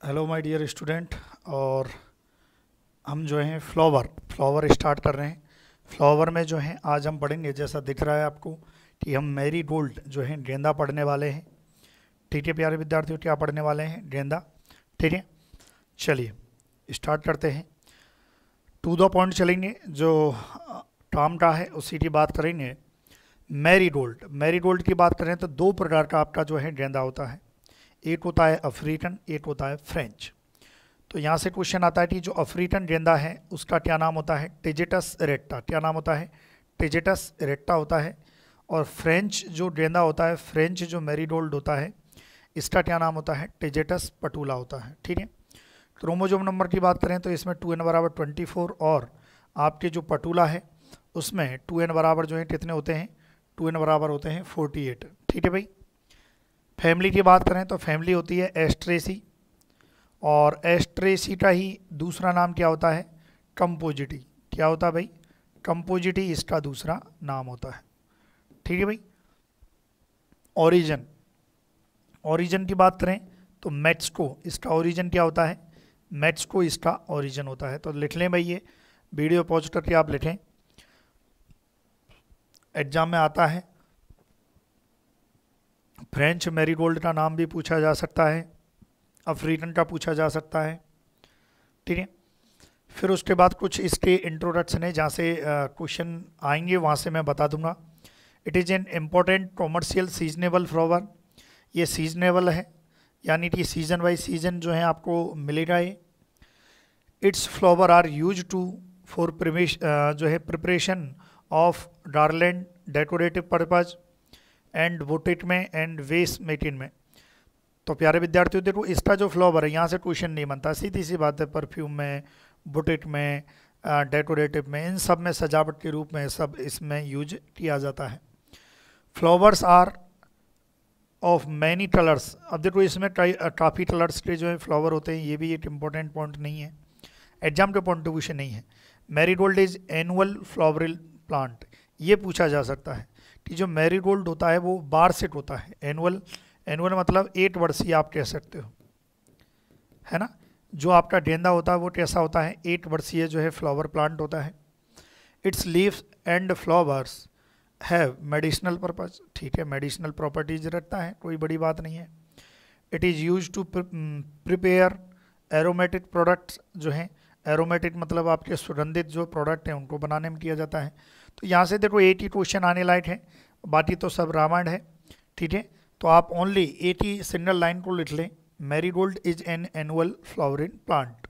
Hello my dear student. और हम जो हैं फ्लावर स्टार्ट कर रहे हैं। फ्लावर में जो है आज हम पढ़ेंगे, जैसा दिख रहा है आपको, कि हम मैरीगोल्ड जो है गेंदा पढ़ने वाले हैं। ठीक है प्यारे विद्यार्थियों, क्या पढ़ने वाले हैं? गेंदा। ठीक है, चलिए स्टार्ट करते हैं। टू द पॉइंट चलेंगे, जो टर्म का है उसी की बात करेंगे। मैरीगोल्ड की बात करें तो दो प्रकार का आपका जो है गेंदा होता है। एक होता है अफ्रीकन, एक होता है फ्रेंच। तो यहाँ से क्वेश्चन आता है कि जो अफ्रीकन गेंदा है उसका क्या नाम होता है? टिजिटस इरेक्टा। क्या नाम होता है? टिजिटस इरेक्टा होता है। और फ्रेंच जो गेंदा होता है, फ्रेंच जो मैरीगोल्ड होता है, इसका क्या नाम होता है? टिजिटस पटूला होता है। ठीक है, क्रोमोजोम नंबर की बात करें तो इसमें 2n बराबर 24 और आपके जो पटूला है उसमें 2n बराबर जो है कितने होते हैं? 2n बराबर होते हैं 48। ठीक है भाई। फैमिली की बात करें तो फैमिली होती है एस्ट्रेसी, और एस्ट्रेसी का ही दूसरा नाम क्या होता है? कंपोजिटी। क्या होता है भाई? कंपोजिटी इसका दूसरा नाम होता है। ठीक है भाई। ओरिजिन की बात करें तो मेट्सको, इसका ओरिजिन क्या होता है? मेट्सको इसका ओरिजिन होता है। तो लिख लें भाई, ये वीडियो पॉज करके आप लिखें, एग्जाम में आता है। फ्रेंच मैरीगोल्ड का नाम भी पूछा जा सकता है, अफ्रीकन का पूछा जा सकता है। ठीक है, फिर उसके बाद कुछ इसके इंट्रोडक्शन है, जहाँ से क्वेश्चन आएंगे वहाँ से मैं बता दूंगा। It is an important commercial seasonable flower. ये सीजनेबल है, यानी कि सीजन बाई सीजन जो है आपको मिलेगा ये। It's flower are use to for जो है preparation of garland, decorative purpose and boutique में एंड वेस्ट मेकिंग में। तो प्यारे विद्यार्थियों देखो, इसका जो फ्लावर है यहाँ से क्वेश्चन नहीं बनता, सीधी सी बात है। परफ्यूम में, बुटीक में, डेकोरेटिव में, इन सब में सजावट के रूप में सब इसमें यूज किया जाता है। Flowers are of many colours. अब देखो इसमें काफ़ी कलर्स के जो है फ्लावर होते हैं, ये भी एक इम्पोर्टेंट पॉइंट नहीं है, एग्जाम के पॉइंट ऑफ व्यू से नहीं है। Marigold is annual floral plant. ये पूछा जा सकता है कि जो मैरीगोल्ड होता है वो वार्षिक होता है। एनुअल मतलब 8 वर्षीय आप कह सकते हो, है ना। जो आपका गेंदा होता है वो कैसा होता है? 8 वर्षीय जो है फ्लावर प्लांट होता है। It's leaves and flowers have medicinal purpose. ठीक है, मेडिसिनल प्रॉपर्टीज रखता है, कोई बड़ी बात नहीं है। It is use to prepare aromatic products. जो हैं एरोमेटिक मतलब आपके सुगंधित जो प्रोडक्ट हैं उनको बनाने में किया जाता है। तो यहाँ से देखो 80 क्वेश्चन आने लायक है, बाकी तो सब रामायण है। ठीक है, तो आप ओनली 80 सिंगल लाइन को लिख लें, marigold is an annual flowering plant.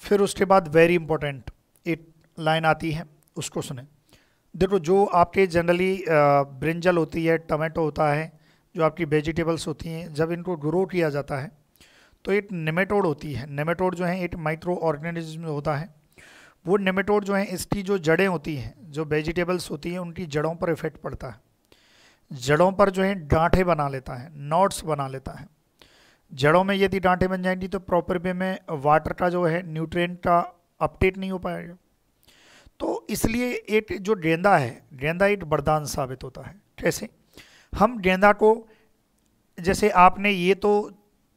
फिर उसके बाद वेरी इंपॉर्टेंट एक लाइन आती है, उसको सुने। देखो जो आपके जनरली ब्रिंजल होती है, टमाटो होता है, जो आपकी वेजिटेबल्स होती हैं, जब इनको ग्रो किया जाता है तो एक नेमेटोड होती है। नेमेटोड जो है एक माइक्रो ऑर्गेनिज्म होता है। वो नेमेटोड जो है, इसकी जो जड़ें होती हैं, जो वेजिटेबल्स होती हैं, उनकी जड़ों पर इफेक्ट पड़ता है। जड़ों पर जो है गांठें बना लेता है, नॉट्स बना लेता है। जड़ों में यदि गांठें बन जाएंगी तो प्रॉपर वे में वाटर का जो है न्यूट्रिएंट का अपटेक नहीं हो पाएगा। तो इसलिए एक जो गेंदा है, गेंदा एक वरदान साबित होता है। कैसे? हम गेंदा को, जैसे आपने ये तो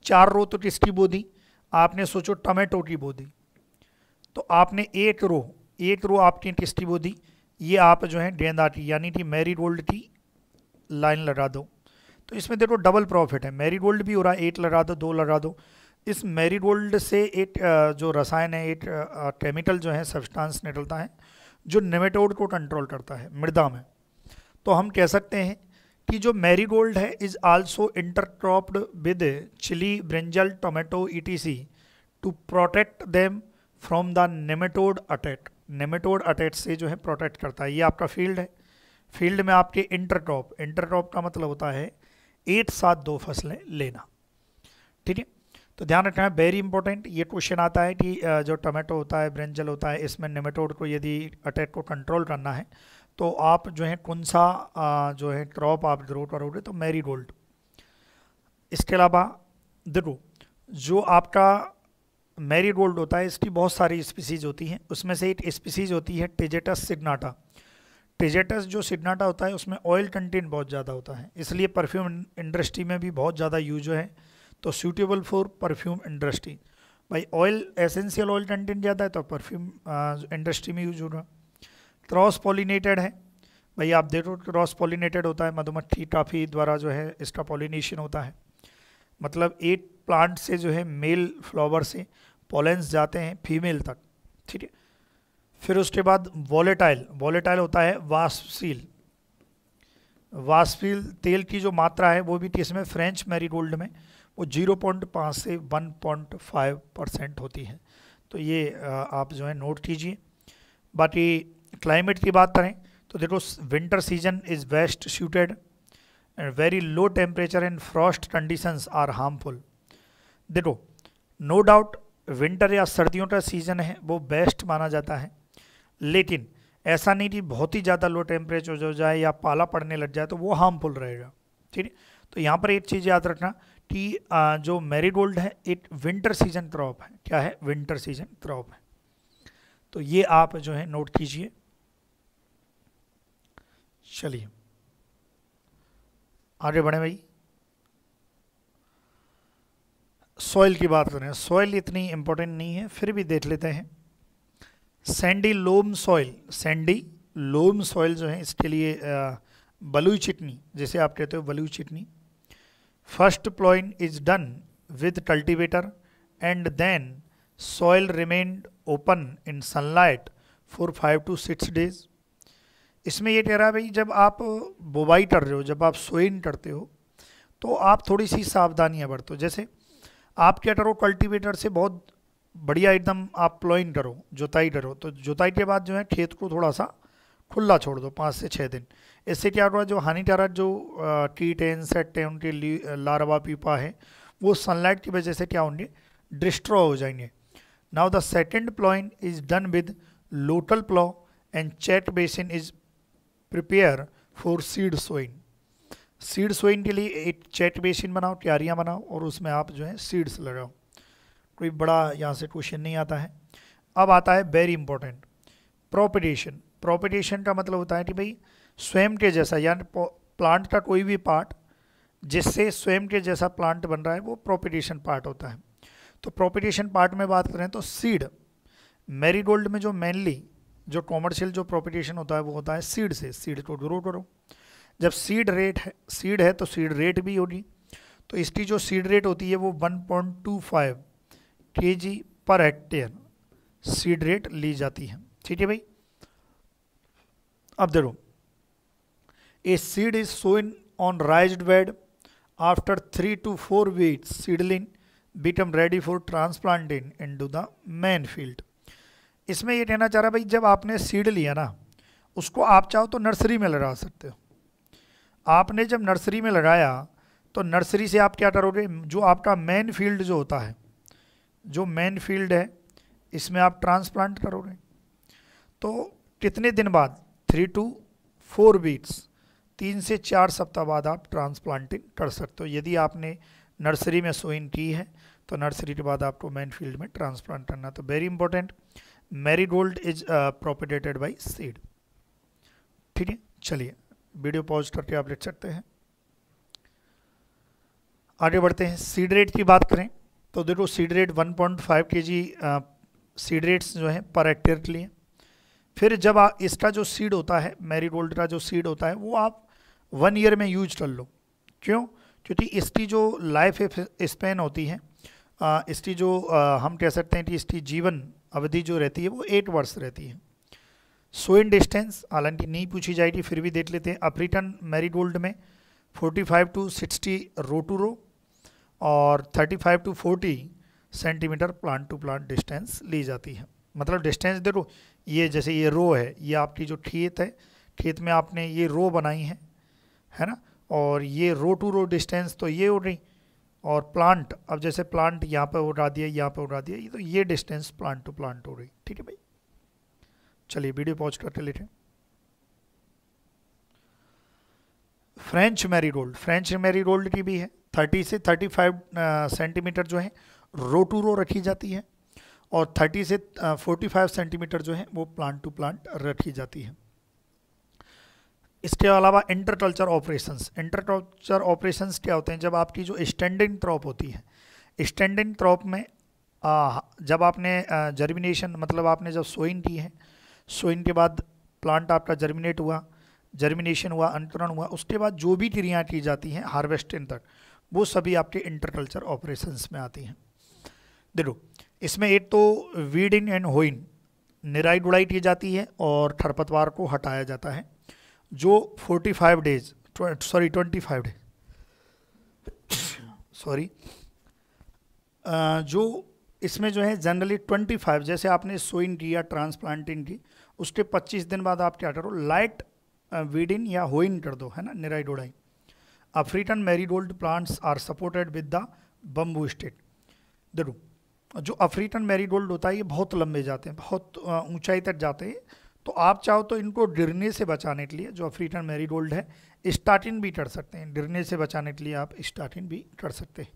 4 रो तो किसकी बो दी? आपने सोचो टमाटो की बो दी, तो आपने एक रो आपने किसकी बो दी? ये आप जो है गेंदा की, यानी कि मैरीगोल्ड की लाइन लगा दो। तो इसमें देखो डबल प्रॉफिट है, मैरीगोल्ड भी हो रहा है, 8 लगा दो, 2 लगा दो। इस मैरीगोल्ड से एक जो रसायन है, एक केमिकल जो है, सब्सटेंस निकलता है जो नेमेटोड को कंट्रोल करता है मृदा में। तो हम कह सकते हैं कि जो मैरीगोल्ड है is also intercropped with chilli, brinjal, tomato etc to protect them from the nematode attack. Nematode attack से जो है प्रोटेक्ट करता है। ये आपका फील्ड है, फील्ड में आपके इंटरक्रॉप का मतलब होता है एक साथ 2 फसलें लेना। ठीक है, तो ध्यान रखना है, वेरी इंपॉर्टेंट। ये क्वेश्चन आता है कि जो टमाटो होता है, ब्रिंजल होता है, इसमें नेमेटोड को यदि अटैक को कंट्रोल करना है तो आप जो है कौन सा जो है क्रॉप आप ग्रो करोगे? तो मैरीगोल्ड। इसके अलावा देखो जो आपका मैरीगोल्ड होता है, इसकी बहुत सारी स्पीसीज होती हैं, उसमें से एक स्पीसीज होती है टिजेटस सिग्नाटा। टिजेटस जो सिग्नाटा होता है उसमें ऑयल कंटेंट बहुत ज़्यादा होता है, इसलिए परफ्यूम इंडस्ट्री में भी बहुत ज़्यादा यूज है। तो सूटेबल फॉर परफ्यूम इंडस्ट्री। भाई ऑयल, एसेंशियल ऑयल कंटेंट ज़्यादा है तो परफ्यूम इंडस्ट्री में यूज हो रहा। क्रॉस पॉलिनेटेड है, भाई आप देखो क्रॉस पॉलिनेटेड होता है, मधुमक्खी टाफी द्वारा जो है इसका पॉलिनेशन होता है, मतलब एक प्लांट से जो है मेल फ्लावर से पॉलेंस जाते हैं फीमेल तक, ठीक है। फिर उसके बाद वॉलेटाइल, वॉलेटाइल होता है वाष्पशील, वाष्पशील तेल की जो मात्रा है वो भी इसमें फ्रेंच मैरीगोल्ड में वो 0.5 से 1.5% होती है, तो ये आप जो है नोट कीजिए। बाकी क्लाइमेट की बात करें तो देखो winter season is best suited and very low temperature and frost conditions are harmful. देखो नो डाउट विंटर या सर्दियों का सीज़न है वो बेस्ट माना जाता है, लेकिन ऐसा नहीं कि बहुत ही ज़्यादा लो टेम्परेचर हो जाए या पाला पड़ने लग जाए तो वो हार्मफुल रहेगा, ठीक है। तो यहाँ पर एक चीज़ याद रखना कि जो मैरीगोल्ड है एक विंटर सीजन क्रॉप है। क्या है? विंटर सीजन क्रॉप है, तो ये आप जो है नोट कीजिए। चलिए आगे बढ़े भाई। सॉइल की बात करें, सॉइल इतनी इंपॉर्टेंट नहीं है फिर भी देख लेते हैं। Sandy loam soil, sandy loam soil जो है इसके लिए बलुई चिटनी, जैसे आप कहते हो बलुई चिटनी। First ploughing is done with cultivator and then soil remained open in sunlight for 5 to 6 days। इसमें ये कह रहा है भाई जब आप बुवाई कर रहे हो, जब आप सोइंग करते हो तो आप थोड़ी सी सावधानियां बरतो। जैसे आप क्या करो, कल्टीवेटर से बहुत बढ़िया एकदम आप प्लॉइंग करो, जुताई करो, तो जुताई के बाद जो है खेत को थोड़ा सा खुला छोड़ दो 5 से 6 दिन। इससे क्या होगा, जो हानिकारक जो कीट है, इंसेक्ट है, उनके लार्वा पीपा है, वो सनलाइट की वजह से क्या होंगे, डिस्ट्रॉय हो जाएंगे। Now the second ploughing is done with लोटल plough and check basin is prepare for seed sowing. Seed sowing के लिए एक चेट बेसिन बनाओ, क्यारियाँ बनाओ और उसमें आप जो है सीड्स लगाओ। कोई बड़ा यहाँ से क्वेश्चन नहीं आता है। अब आता है वेरी इंपॉर्टेंट प्रोपेगेशन। प्रोपेगेशन का मतलब होता है कि भाई स्वयं के जैसा, यानी प्लांट का कोई भी पार्ट जिससे स्वयं के जैसा प्लांट बन रहा है वो प्रोपेगेशन पार्ट होता है। तो प्रोपेगेशन पार्ट में बात करें तो सीड, मैरीगोल्ड में जो मेनली जो कॉमर्शियल जो प्रोपेगेशन होता है वो होता है सीड से, सीड को ग्रो करो। जब सीड है तो सीड रेट भी होगी, तो इसकी जो सीड रेट होती है वो 1.25 kg per hectare seed rate ली जाती है, ठीक है भाई। अब देखो, a seed is Soin on राइज्ड bed after 3 to 4 weeks seedling become ready for transplanting into the main field. इसमें ये कहना चाह रहा भाई जब आपने सीड लिया ना, उसको आप चाहो तो नर्सरी में लगा सकते हो। आपने जब नर्सरी में लगाया तो नर्सरी से आप क्या करोगे, जो आपका मेन फील्ड जो होता है, जो मेन फील्ड है इसमें आप ट्रांसप्लांट करोगे। तो कितने दिन बाद, 3 to 4 weeks, 3 से 4 सप्ताह बाद आप ट्रांसप्लांटिंग कर सकते हो। यदि आपने नर्सरी में सोइन की है तो नर्सरी के बाद आपको मेन फील्ड में ट्रांसप्लांट करना। तो very important, marigold is propagated by seed, ठीक है। चलिए वीडियो पॉज करके आप लिख सकते हैं। आगे बढ़ते हैं। सीड रेट की बात करें तो देखो seed rate 1.5 kg seed rates जो है पर हेक्टेयर के लिए। फिर जब इसका जो सीड होता है, मैरीगोल्ड का जो सीड होता है वो आप 1 year में यूज कर लो। क्यों? क्योंकि इसकी जो लाइफ स्पेन होती है, इसकी जो हम कह सकते हैं कि इसकी जीवन अवधि जो रहती है वो 8 वर्ष रहती है। सोइन डिस्टेंस हालांकि नहीं पूछी जाएगी फिर भी देख लेते हैं। अफ्रीकन मैरीगोल्ड में 45 to 60 रो टू रो और 35 to 40 centimetre plant to plant distance ली जाती है। मतलब डिस्टेंस देखो, ये जैसे ये रो है, ये आपकी जो खेत है, खेत में आपने ये रो बनाई है ना, और ये रो टू रो डिस्टेंस तो ये हो रही, और प्लांट, अब जैसे प्लांट यहाँ पे उड़ा दिया, यहाँ पे उड़ा दिया, ये तो ये डिस्टेंस प्लांट टू प्लांट हो रही, ठीक है भाई। चलिए वीडियो पॉज करके लेते। फ्रेंच मैरीगोल्ड की भी है, 30 से 35 सेंटीमीटर जो है रो टू रो रखी जाती है, और 30 से 45 सेंटीमीटर जो है वो प्लांट टू प्लांट रखी जाती है। इसके अलावा इंटरकल्चर ऑपरेशंस, इंटरकल्चर ऑपरेशंस क्या होते हैं? जब आपकी जो स्टैंडिंग क्रॉप होती है, स्टैंडिंग क्रॉप में जब आपने जर्मिनेशन मतलब आपने जब सोइन की है, सोइन के बाद प्लांट आपका जर्मिनेट हुआ, जर्मिनेशन हुआ, अंकुरण हुआ, उसके बाद जो भी क्रियाएं की जाती हैं हार्वेस्टिंग तक, वो सभी आपके इंटरकल्चर ऑपरेशंस में आती हैं। देखो इसमें एक तो वीडिंग एंड होइंग, निराई गुड़ाई की जाती है और खरपतवार को हटाया जाता है, जो 45 डेज सॉरी 25 डेज सॉरी जो इसमें जो है जनरली 25, जैसे आपने सोइंग की या ट्रांसप्लांटिंग की, उसके 25 दिन बाद आप क्या करो, लाइट वीडिंग या होइंग कर दो, है ना, निराई गुड़ाई। African marigold plants are supported with the bamboo stick. देखो जो अफ्रीकन मैरीगोल्ड होता है ये बहुत लंबे जाते हैं, बहुत ऊंचाई तक जाते हैं, तो आप चाहो तो इनको गिरने से बचाने के लिए जो अफ्रीकन मैरीगोल्ड है स्टार्टिंग भी कर सकते हैं, गिरने से बचाने के लिए आप स्टार्टिंग भी कर सकते हैं।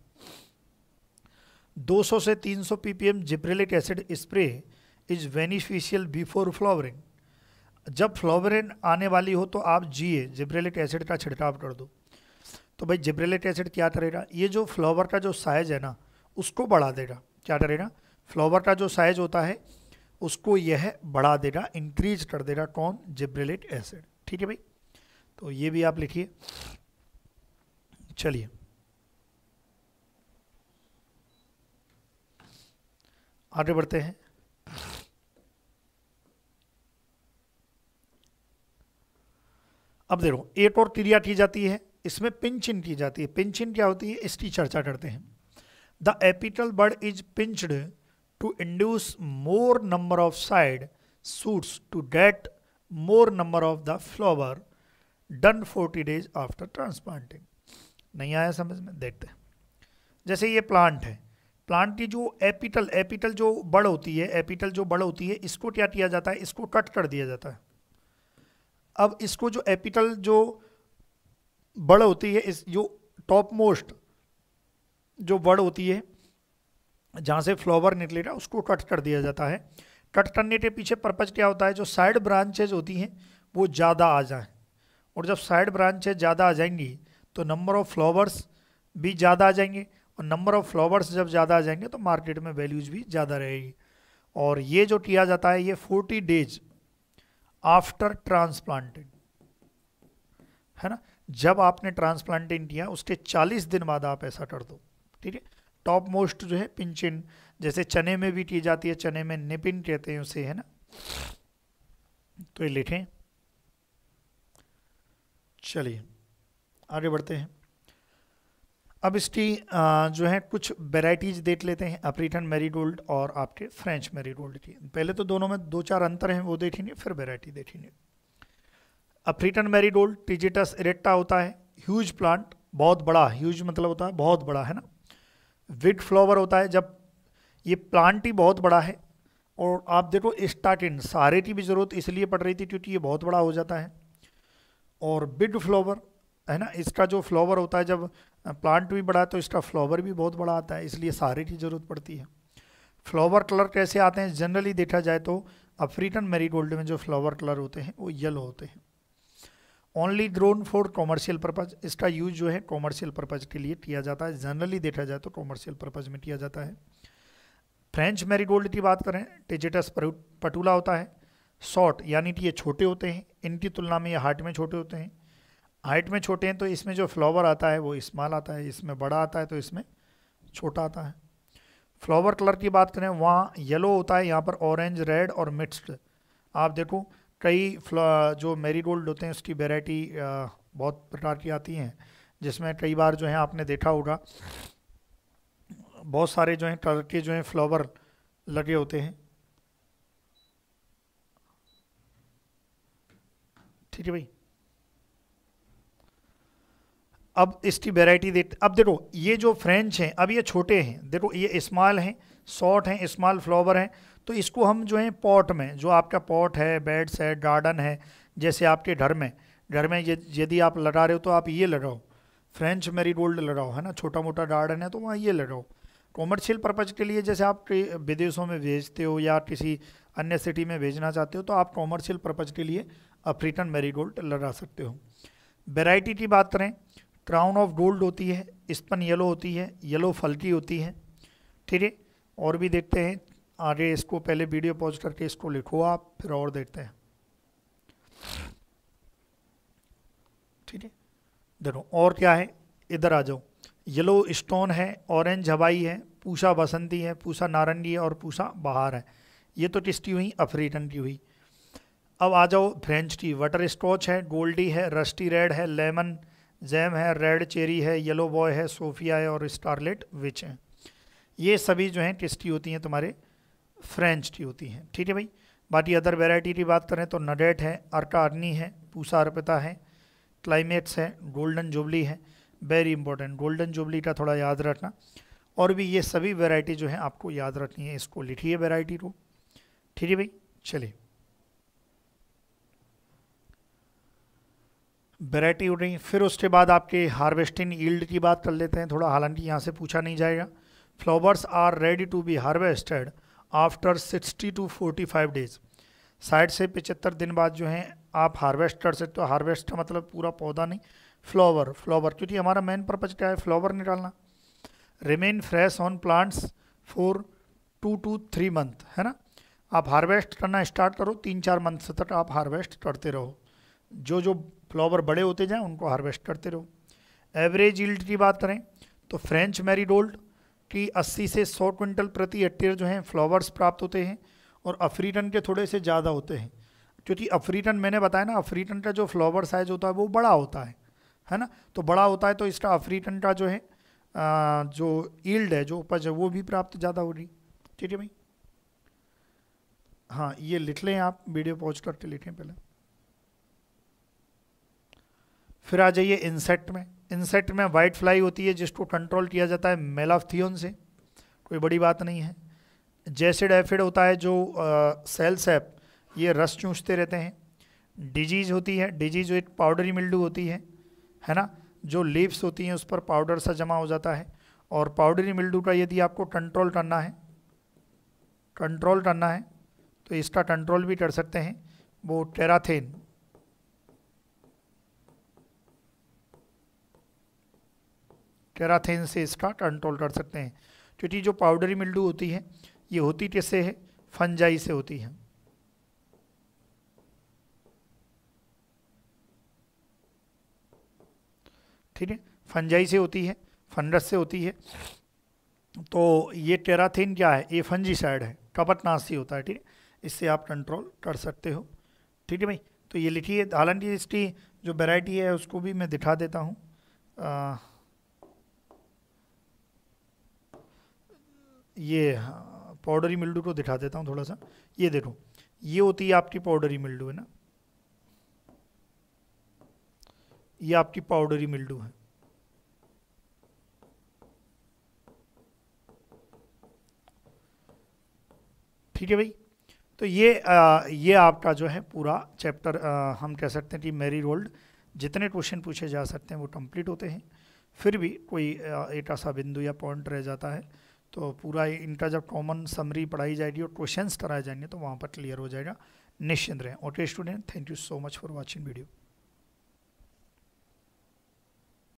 200 से 300 ppm gibberellic acid spray is beneficial before flowering. जब फ्लावरिंग आने वाली हो तो आप जिब्रेलिक एसिड का छिड़काव कर दो। तो भाई जिब्रेलिक एसिड क्या करेगा, ये जो फ्लावर का जो साइज है ना उसको बढ़ा देगा। क्या करेगा, फ्लावर का जो साइज होता है उसको यह बढ़ा देगा, इंक्रीज कर देगा। कौन? Gibberellic acid. ठीक है भाई, तो ये भी आप लिखिए। चलिए आगे बढ़ते हैं। अब देखो एक और क्रिया की जाती है, इसमें पिंचिंग की जाती है। पिंचिंग क्या होती है इसकी चर्चा करते हैं। The apical bud is pinched to induce more number of side shoots to get more number of the flower done 40 days after transplanting. नहीं आया समझ में? देखते हैं। जैसे ये प्लांट है, प्लांट की जो एपिटल जो बड़ होती है, एपिटल जो बड़ होती है, इसको क्या किया जाता है, इसको कट कर दिया जाता है। अब इसको जो एपिटल जो बड़ होती है, इस जो टॉप मोस्ट जो बड़ होती है जहाँ से फ्लावर निकलेगा उसको कट कर दिया जाता है। कट करने के पीछे पर्पज क्या होता है, जो साइड ब्रांचेज होती हैं वो ज़्यादा आ जाएं, और जब साइड ब्रांचेज ज़्यादा आ जाएंगी तो नंबर ऑफ फ्लावर्स भी ज़्यादा आ जाएंगे, और नंबर ऑफ फ्लावर्स जब ज़्यादा आ जाएंगे तो मार्केट में वैल्यूज भी ज़्यादा रहेगी। और ये जो किया जाता है ये 40 डेज आफ्टर ट्रांसप्लांटिंग, है ना, जब आपने ट्रांसप्लांटिंग किया उसके 40 दिन बाद आप ऐसा कर दो। ठीक है, टॉप मोस्ट जो है पिंचिंग, जैसे चने में भी की जाती है, चने में निपिन कहते हैं उसे, है ना। तो ये लिखें। चलिए आगे बढ़ते हैं। अब इसकी जो है कुछ वेराइटीज देख लेते हैं, अफ्रीकन मैरीगोल्ड और आपके फ्रेंच मैरीगोल्ड की। पहले तो दोनों में 2-4 अंतर हैं वो देखेंगे, फिर वेराइटी देखेंगे। अफ्रीकन मैरीगोल्ड टिजिटस इरेक्टा होता है, ह्यूज प्लांट, बहुत बड़ा, ह्यूज मतलब होता है बहुत बड़ा, है ना। विड फ्लावर होता है, जब ये प्लांट ही बहुत बड़ा है, और आप देखो स्टार्टिंग सहारे की भी ज़रूरत इसलिए पड़ रही थी क्योंकि ये बहुत बड़ा हो जाता है। और बिग फ्लावर, है ना, इसका जो फ्लावर होता है, जब प्लांट भी बड़ा है तो इसका फ्लावर भी बहुत बड़ा आता है, इसलिए सहारे की ज़रूरत पड़ती है। फ्लावर कलर कैसे आते हैं, जनरली देखा जाए तो अफ्रीकन मैरीगोल्ड में जो फ्लावर कलर होते हैं वो येलो होते हैं। Only grown for commercial purpose, इसका यूज जो है कॉमर्शियल पर्पज के लिए किया जाता है, जनरली देखा जाए तो कॉमर्शियल पर्पज में किया जाता है। फ्रेंच मैरीगोल्ड की बात करें, टिजिटस पटूला होता है, शॉर्ट यानी कि ये छोटे होते हैं, इनकी तुलना में ये हाइट में छोटे होते हैं। हाइट में छोटे हैं तो इसमें जो फ्लावर आता है वो स्मॉल आता है, इसमें बड़ा आता है तो इसमें छोटा आता है। फ्लावर कलर की बात करें, वहाँ येलो होता है, यहाँ पर ऑरेंज, रेड और मिक्स्ड। आप देखो कई जो मैरीगोल्ड होते हैं उसकी वैरायटी बहुत प्रकार की आती हैं, जिसमें कई बार जो है आपने देखा होगा बहुत सारे जो हैं कलर के जो हैं फ्लावर लगे होते हैं। ठीक है भाई, अब इसकी वैरायटी देख, अब देखो ये जो फ्रेंच हैं अब ये छोटे हैं, देखो ये स्मॉल हैं, शॉर्ट हैं, स्मॉल फ्लावर हैं, तो इसको हम जो है पॉट में, जो आपका पॉट है, बेड्स है, गार्डन है, जैसे आपके घर में यदि आप लगा रहे हो तो आप ये लगाओ, फ्रेंच मैरीगोल्ड लगाओ, है ना, छोटा मोटा गार्डन है तो वहाँ ये लगाओ। कॉमर्शियल पर्पज के लिए जैसे आप विदेशों में भेजते हो या किसी अन्य सिटी में भेजना चाहते हो तो आप कॉमर्शियल पर्पज के लिए अफ्रीकन मैरीगोल्ड लगा सकते हो। वैरायटी की बात करें, क्राउन ऑफ गोल्ड होती है, स्पन येलो होती है, येलो फल की होती है, ठीक है। और भी देखते हैं आगे, इसको पहले वीडियो पॉज करके इसको लिखो आप, फिर और देखते हैं, ठीक है। देखो और क्या है, इधर आ जाओ। येलो स्टोन है, ऑरेंज हवाई है, पूसा बसंती है, पूसा नारंगी है और पूसा बहार है। ये तो किसकी हुई, अफ्रीकन की हुई। अब आ जाओ फ्रेंच की, बटर स्कॉच है, गोल्डी है, रस्टी रेड है, लेमन जैम है, रेड चेरी है, येलो बॉय है, सोफिया है और स्कारलेट विच है। ये सभी जो हैं किसकी होती हैं, तुम्हारे फ्रेंच की होती हैं, ठीक है भाई। बाकी अदर वेराइटी की बात करें तो नडेट है, अर्का अर्नी है, पूसा अर्पिता है, क्लाइमेक्स है, गोल्डन जुबली है। वेरी इंपॉर्टेंट, गोल्डन जुबली का थोड़ा याद रखना। और भी ये सभी वैरायटी जो है आपको याद रखनी है, इसको लिखिए वैरायटी को, ठीक है भाई। चलिए, वैरायटी हो रही, फिर उसके बाद आपके हार्वेस्टिंग यील्ड की बात कर लेते हैं थोड़ा, हालांकि यहाँ से पूछा नहीं जाएगा। Flowers are ready to be harvested after 60 to 45 days. 60 से 75 दिन बाद जो है आप हार्वेस्ट कर सकते हो। हार्वेस्ट का मतलब पूरा पौधा नहीं, फ्लावर, क्योंकि हमारा मेन पर्पज क्या है, फ्लावर निकालना। Remain fresh on plants for 2 to 3 month, है ना। आप हार्वेस्ट करना स्टार्ट करो, 3-4 मंथ तक आप हार्वेस्ट करते रहो, जो जो फ्लावर बड़े होते जाएं उनको हार्वेस्ट करते रहो। एवरेज यील्ड की बात करें तो फ्रेंच मैरीगोल्ड की 80 से 100 क्विंटल प्रति हेक्टेयर जो हैं फ्लावर्स प्राप्त होते हैं, और अफ्रीकन के थोड़े से ज़्यादा होते हैं, क्योंकि अफ्रीकन मैंने बताया ना, अफ्रीकन का जो फ्लावर साइज होता है वो बड़ा होता है ना। तो बड़ा होता है तो इसका अफ्रीकन का जो है जो यील्ड है, जो उपज है, वो भी प्राप्त ज़्यादा होगी, ठीक है भाई। हाँ, ये लिख लें आप, वीडियो पॉज करके लिखें पहले। फिर आ जाइए इंसेक्ट में। इंसेक्ट में वाइट फ्लाई होती है जिसको कंट्रोल किया जाता है मेलाफ्थियोन से, कोई बड़ी बात नहीं है। जैसिड एफिड होता है जो सेल सैप, ये रस चूसते रहते हैं। डिजीज होती है, डिजीज एक पाउडरी मिल्डू होती है ना, जो लीव्स होती हैं उस पर पाउडर सा जमा हो जाता है। और पाउडरी मिल्डू का यदि आपको कंट्रोल करना है तो इसका कंट्रोल भी कर सकते हैं, वो टेराथेन से इसका कंट्रोल कर सकते हैं। क्योंकि जो पाउडरी मिल्डू होती है ये होती किससे है, फंजाई से होती है, ठीक है। फंजाई से होती है, फंगस से होती है। तो ये टेराथेन क्या है, ये फंजीसाइड है, कपटनाशी होता है, ठीक है। इससे आप कंट्रोल कर सकते हो, ठीक है भाई। तो ये लिखिए, हालांकि इसकी जो वैरायटी है उसको भी मैं दिखा देता हूँ। ये पाउडरी मिल्डू को दिखा देता हूँ थोड़ा सा। ये देखो, ये होती है आपकी पाउडरी मिल्डू, है ना, ये आपकी पाउडरी मिल्डू है, ठीक है भाई। तो ये आपका जो है पूरा चैप्टर, हम कह सकते हैं कि मैरीगोल्ड जितने क्वेश्चन पूछे जा सकते हैं वो कंप्लीट होते हैं। फिर भी कोई एक ऐसा बिंदु या पॉइंट रह जाता है तो पूरा इनका जब कॉमन समरी पढ़ाई जाएगी और क्वेश्चंस कराए जाएंगे तो वहाँ पर क्लियर हो जाएगा, निश्चिंत रहें। Okay student, thank you so much for watching video.